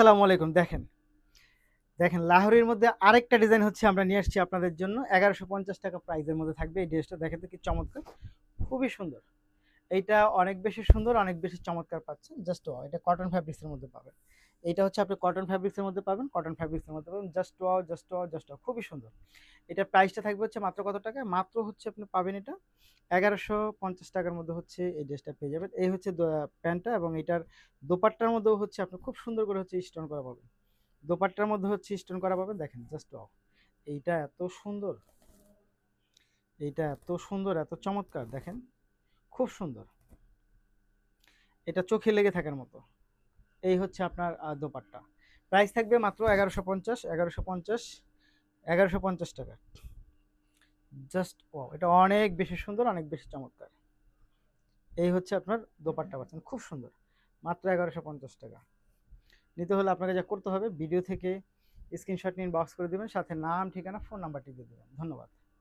আসসালামু আলাইকুম। দেখেন, দেখেন লাহোরির মধ্যে আরেকটা ডিজাইন হচ্ছে আমরা নিয়ে আসছি আপনাদের জন্য। ৳১১৫০ প্রাইসের মধ্যে থাকবে এই ড্রেসটা। দেখেন তো কি চমৎকার! খুবই সুন্দর। এইটা অনেক বেশি সুন্দর, অনেক বেশি চমৎকার পাচ্ছেন। Just wow! এটা কটন ফ্যাব্রিক্স এর মধ্যে পাবেন। এইটা হচ্ছে আপনি কটন ফ্যাব্রিক্স এর মধ্যে পাবেন, কটন ফ্যাব্রিক্স এর মধ্যে পাবেন। Just wow! Just wow! Just wow! খুবই সুন্দর। এটার প্রাইসটা থাকবে হচ্ছে মাত্র কত টাকা? মাত্র হচ্ছে আপনি পাবেন এটা ৳১১৫০ মধ্যে হচ্ছে এই ড্রেসটা পেয়ে যাবেন। এই হচ্ছে প্যান্টটা এবং এটার দোপাট্টার মধ্যেও হচ্ছে আপনি খুব সুন্দর করে হচ্ছে স্টোন করা পাবেন। দোপাট্টার মধ্যে হচ্ছে স্টোন করা পাবেন। দেখেন জাস্ট ওয়াও! এইটা এত সুন্দর, এইটা এত সুন্দর, এত চমৎকার দেখেন। খুব সুন্দর। এটা চোখে লেগে থাকার মতো। এই হচ্ছে আপনার দোপাট্টা। প্রাইস থাকবে মাত্র ১১৫০, ১১৫০, ৳১১৫০। Just wow! এটা অনেক বেশি সুন্দর, অনেক বেশি চমৎকার। এই হচ্ছে আপনার দোপাট্টা পাচ্ছেন। খুব সুন্দর। মাত্র ৳১১৫০। নিতে হলে আপনাকে যা করতে হবে ভিডিও থেকে স্ক্রিনশট নিয়ে ইনবক্স করে দিবেন। সাথে নাম, ঠিকানা, ফোন নাম্বারটি দিয়ে দিবেন। ধন্যবাদ।